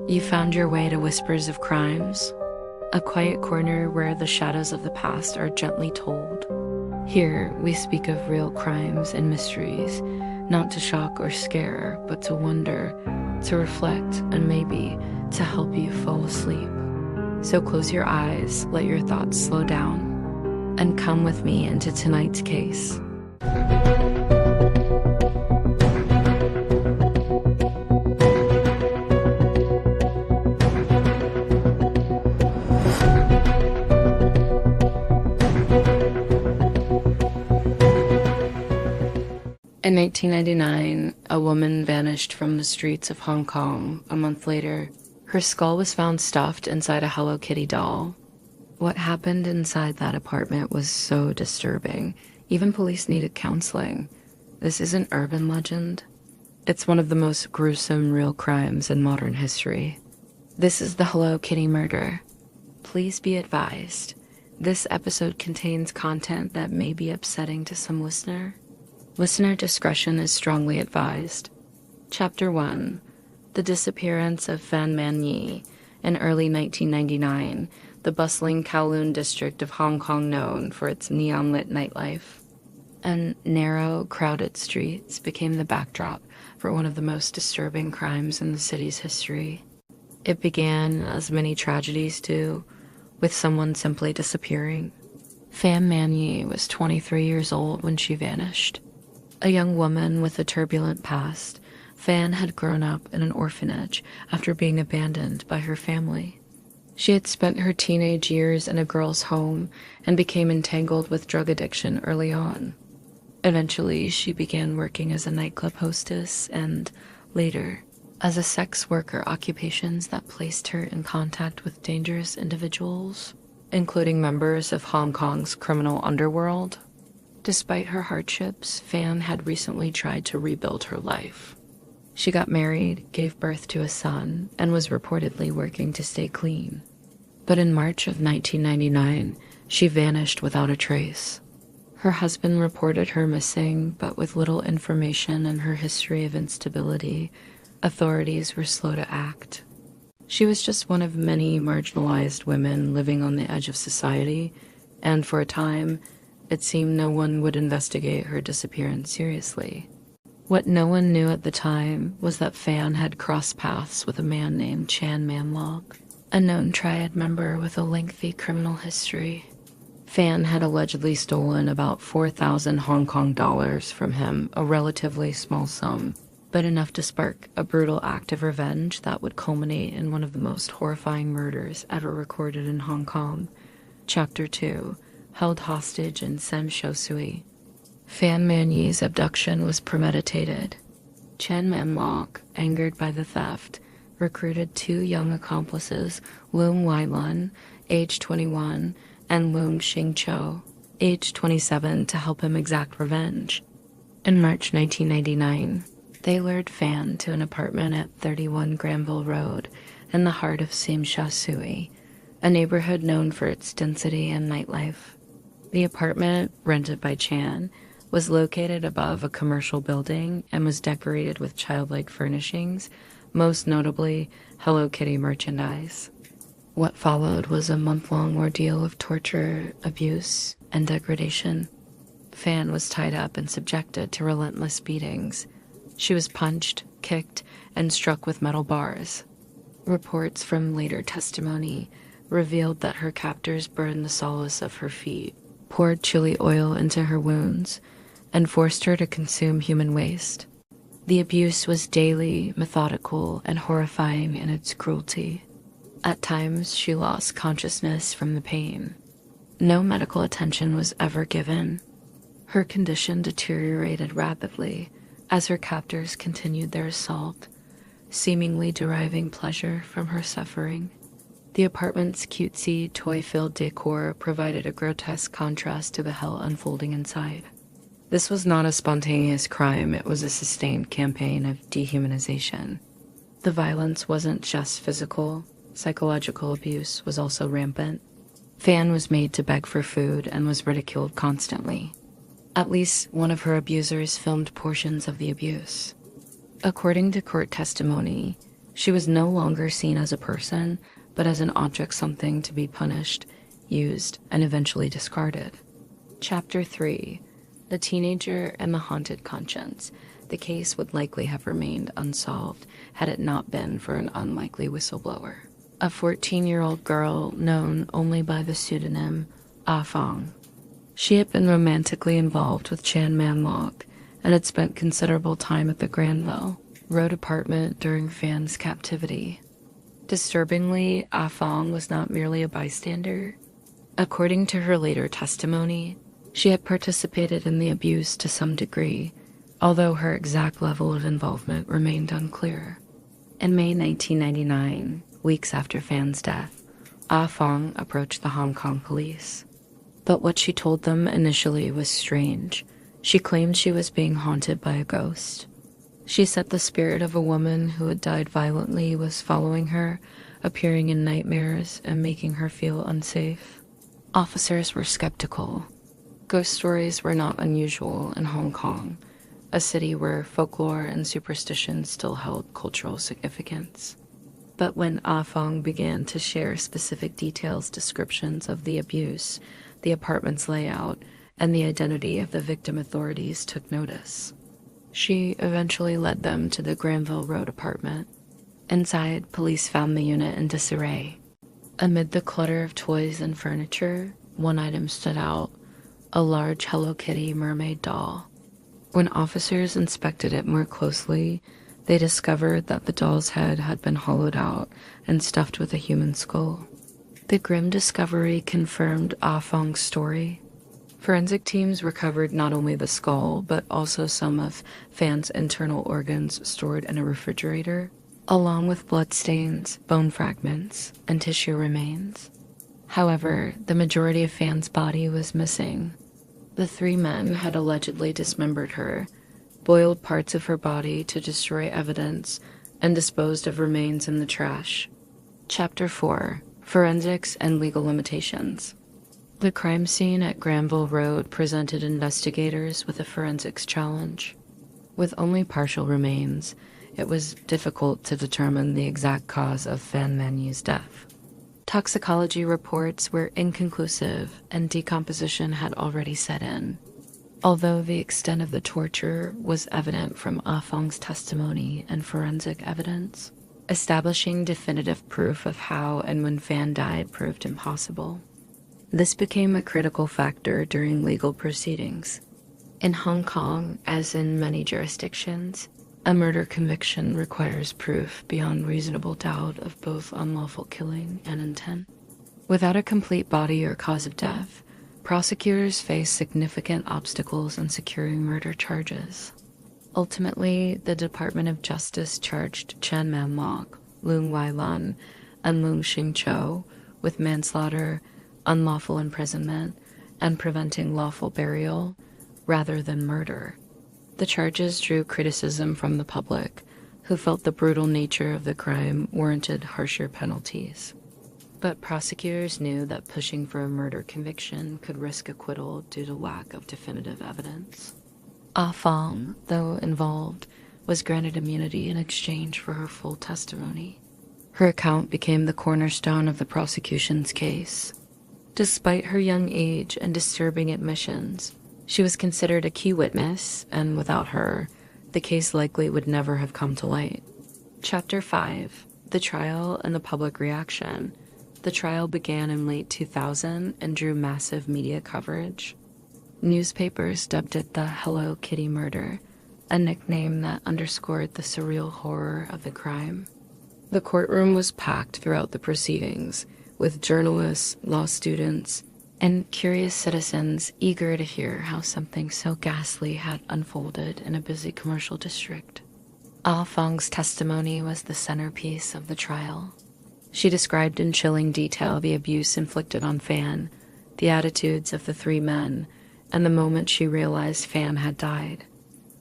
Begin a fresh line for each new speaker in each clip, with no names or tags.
You found your way to Whispers of Crimes, a quiet corner where the shadows of the past are gently told. Here, we speak of real crimes and mysteries, not to shock or scare, but to wonder, to reflect, and maybe to help you fall asleep. So close your eyes, let your thoughts slow down, and come with me into tonight's case. In 1999, a woman vanished from the streets of Hong Kong. A month later, her skull was found stuffed inside a Hello Kitty doll. What happened inside that apartment was so disturbing. Even police needed counseling. This isn't urban legend. It's one of the most gruesome real crimes in modern history. This is the Hello Kitty murder. Please be advised, this episode contains content that may be upsetting to some listener. Listener discretion is strongly advised. Chapter 1. The disappearance of Fan Man-yee. In early 1999, the bustling Kowloon district of Hong Kong known for its neon-lit nightlife and narrow, crowded streets became the backdrop for one of the most disturbing crimes in the city's history. It began, as many tragedies do, with someone simply disappearing. Fan Man-yee was 23 years old when she vanished. A young woman with a turbulent past, Fan had grown up in an orphanage after being abandoned by her family. She had spent her teenage years in a girls' home and became entangled with drug addiction early on. Eventually, she began working as a nightclub hostess and, later, as a sex worker, occupations that placed her in contact with dangerous individuals, including members of Hong Kong's criminal underworld. Despite her hardships, Fan had recently tried to rebuild her life. She got married, gave birth to a son, and was reportedly working to stay clean. But in March of 1999, she vanished without a trace. Her husband reported her missing, but with little information and her history of instability, authorities were slow to act. She was just one of many marginalized women living on the edge of society, and for a time, it seemed no one would investigate her disappearance seriously. What no one knew at the time was that Fan had crossed paths with a man named Chan Man-lok, a known Triad member with a lengthy criminal history. Fan had allegedly stolen about 4,000 Hong Kong dollars from him, a relatively small sum, but enough to spark a brutal act of revenge that would culminate in one of the most horrifying murders ever recorded in Hong Kong. Chapter 2. Held hostage in Sem Sho Sui. Fan Man-yee's abduction was premeditated. Chan Man-lok, angered by the theft, recruited two young accomplices, Leung Wai-lun, age 21, and Leung Xing-cho, age 27, to help him exact revenge. In March 1999, they lured Fan to an apartment at 31 Granville Road in the heart of Sem Sho Sui, a neighborhood known for its density and nightlife. The apartment, rented by Chan, was located above a commercial building and was decorated with childlike furnishings, most notably Hello Kitty merchandise. What followed was a month-long ordeal of torture, abuse, and degradation. Fan was tied up and subjected to relentless beatings. She was punched, kicked, and struck with metal bars. Reports from later testimony revealed that her captors burned the soles of her feet, poured chili oil into her wounds, and forced her to consume human waste. The abuse was daily, methodical, and horrifying in its cruelty. At times, she lost consciousness from the pain. No medical attention was ever given. Her condition deteriorated rapidly as her captors continued their assault, seemingly deriving pleasure from her suffering. The apartment's cutesy, toy-filled decor provided a grotesque contrast to the hell unfolding inside. This was not a spontaneous crime, it was a sustained campaign of dehumanization. The violence wasn't just physical, psychological abuse was also rampant. Fan was made to beg for food and was ridiculed constantly. At least one of her abusers filmed portions of the abuse. According to court testimony, She was no longer seen as a person, but as an object, something to be punished, used, and eventually discarded. Chapter 3. The Teenager and the Haunted Conscience. The case would likely have remained unsolved had it not been for an unlikely whistleblower. A 14-year-old girl known only by the pseudonym Ah Fong. She had been romantically involved with Chan Man-lok and had spent considerable time at the Granville Road apartment during Fan's captivity. Disturbingly, Ah Fong was not merely a bystander. According to her later testimony, she had participated in the abuse to some degree, although her exact level of involvement remained unclear. In May 1999, weeks after Fan's death, Ah Fong approached the Hong Kong police. But what she told them initially was strange. She claimed she was being haunted by a ghost. She said the spirit of a woman who had died violently was following her, appearing in nightmares and making her feel unsafe. Officers were skeptical. Ghost stories were not unusual in Hong Kong, a city where folklore and superstition still held cultural significance. But when Ah Fong began to share specific descriptions of the abuse, the apartment's layout, and the identity of the victim, authorities took notice. She eventually led them to the Granville Road apartment. Inside, police found the unit in disarray. Amid the clutter of toys and furniture, one item stood out: a large Hello Kitty mermaid doll. When officers inspected it more closely, they discovered that the doll's head had been hollowed out and stuffed with a human skull. The grim discovery confirmed Ah Fong's story. Forensic teams recovered not only the skull, but also some of Fan's internal organs stored in a refrigerator, along with bloodstains, bone fragments, and tissue remains. However, the majority of Fan's body was missing. The three men had allegedly dismembered her, boiled parts of her body to destroy evidence, and disposed of remains in the trash. Chapter 4. Forensics and Legal Limitations. The crime scene at Granville Road presented investigators with a forensics challenge. With only partial remains, it was difficult to determine the exact cause of Fan Man-yee's death. Toxicology reports were inconclusive, and decomposition had already set in. Although the extent of the torture was evident from Ah Fong's testimony and forensic evidence, establishing definitive proof of how and when Fan died proved impossible. This became a critical factor during legal proceedings. In Hong Kong, as in many jurisdictions, a murder conviction requires proof beyond reasonable doubt of both unlawful killing and intent. Without a complete body or cause of death, prosecutors face significant obstacles in securing murder charges. Ultimately, the Department of Justice charged Chan Man-lok, Leung Wai-lan, and Leung Shing-cho with manslaughter, unlawful imprisonment, and preventing lawful burial, rather than murder. The charges drew criticism from the public, who felt the brutal nature of the crime warranted harsher penalties. But prosecutors knew that pushing for a murder conviction could risk acquittal due to lack of definitive evidence. Ah Fong, though involved, was granted immunity in exchange for her full testimony. Her account became the cornerstone of the prosecution's case. Despite her young age and disturbing admissions, she was considered a key witness, and without her, the case likely would never have come to light. Chapter 5. The Trial and the Public Reaction. The trial began in late 2000 and drew massive media coverage. Newspapers dubbed it the Hello Kitty murder, a nickname that underscored the surreal horror of the crime. The courtroom was packed throughout the proceedings, with journalists, law students, and curious citizens eager to hear how something so ghastly had unfolded in a busy commercial district. Ah Fong's testimony was the centerpiece of the trial. She described in chilling detail the abuse inflicted on Fan, the attitudes of the three men, and the moment she realized Fan had died.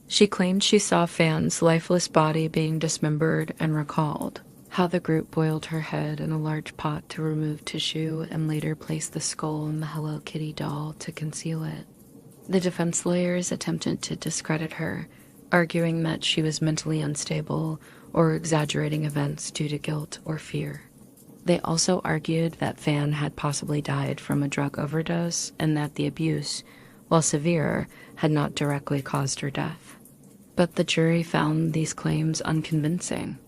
She claimed she saw Fan's lifeless body being dismembered and recalled how the group boiled her head in a large pot to remove tissue and later placed the skull in the Hello Kitty doll to conceal it. The defense lawyers attempted to discredit her, arguing that she was mentally unstable or exaggerating events due to guilt or fear. They also argued that Fan had possibly died from a drug overdose and that the abuse, while severe, had not directly caused her death. But the jury found these claims unconvincing.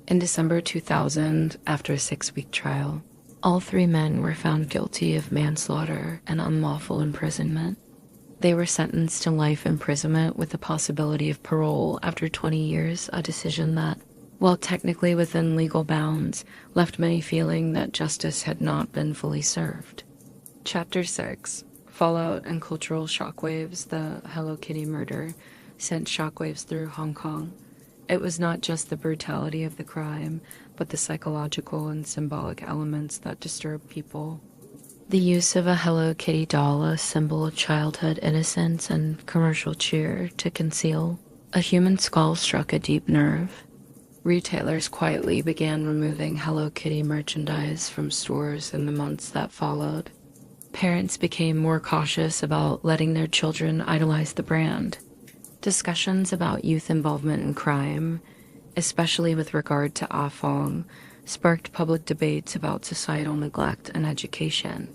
In December 2000, after a 6-week trial, all 3 men were found guilty of manslaughter and unlawful imprisonment. They were sentenced to life imprisonment with the possibility of parole after 20 years, a decision that, while technically within legal bounds, left many feeling that justice had not been fully served. Chapter 6. Fallout and Cultural Shockwaves. The Hello Kitty murder sent shockwaves through Hong Kong. It was not just the brutality of the crime, but the psychological and symbolic elements that disturbed people. The use of a Hello Kitty doll, a symbol of childhood innocence and commercial cheer to conceal a human skull, struck a deep nerve. Retailers quietly began removing Hello Kitty merchandise from stores in the months that followed. Parents became more cautious about letting their children idolize the brand. Discussions about youth involvement in crime, especially with regard to Afong, sparked public debates about societal neglect and education.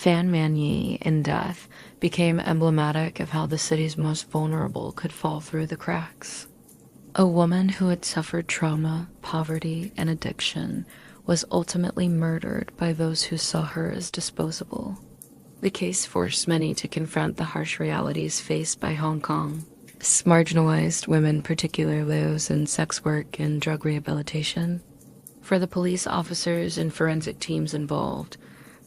Man-yee, in death, became emblematic of how the city's most vulnerable could fall through the cracks. A woman who had suffered trauma, poverty, and addiction was ultimately murdered by those who saw her as disposable. The case forced many to confront the harsh realities faced by Hong Kong. Marginalized women, particularly those in sex work and drug rehabilitation. For the police officers and forensic teams involved,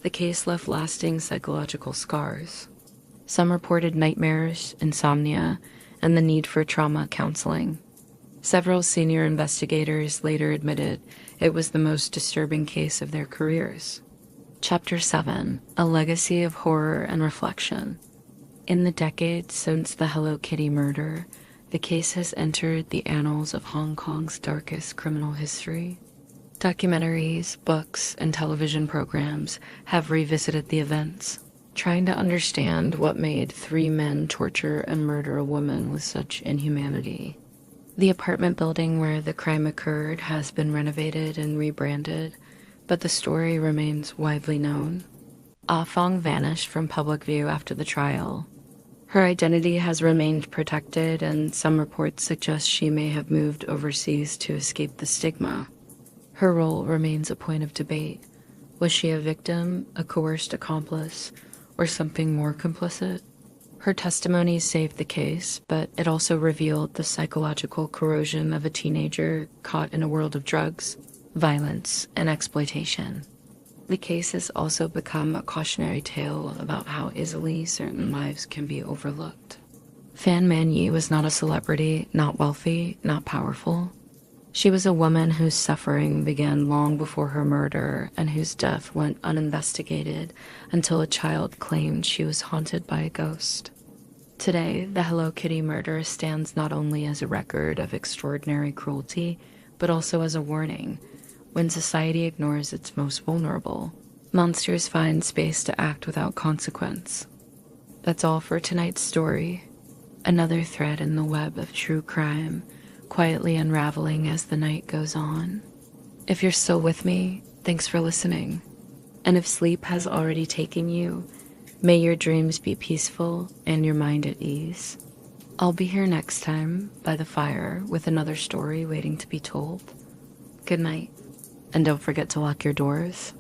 the case left lasting psychological scars. Some reported nightmares, insomnia, and the need for trauma counseling. Several senior investigators later admitted it was the most disturbing case of their careers. Chapter 7. A Legacy of Horror and Reflection. In the decades since the Hello Kitty murder, the case has entered the annals of Hong Kong's darkest criminal history. Documentaries, books, and television programs have revisited the events, trying to understand what made 3 men torture and murder a woman with such inhumanity. The apartment building where the crime occurred has been renovated and rebranded, but the story remains widely known. Ah Fong vanished from public view after the trial. Her identity has remained protected, and some reports suggest she may have moved overseas to escape the stigma. Her role remains a point of debate. Was she a victim, a coerced accomplice, or something more complicit? Her testimony saved the case, but it also revealed the psychological corrosion of a teenager caught in a world of drugs, violence, and exploitation. The case has also become a cautionary tale about how easily certain lives can be overlooked. Man-yee was not a celebrity, not wealthy, not powerful. She was a woman whose suffering began long before her murder and whose death went uninvestigated until a child claimed she was haunted by a ghost. Today, the Hello Kitty murder stands not only as a record of extraordinary cruelty, but also as a warning. When society ignores its most vulnerable, monsters find space to act without consequence. That's all for tonight's story. Another thread in the web of true crime, quietly unraveling as the night goes on. If you're still with me, thanks for listening. And if sleep has already taken you, may your dreams be peaceful and your mind at ease. I'll be here next time by the fire with another story waiting to be told. Good night, and don't forget to lock your doors.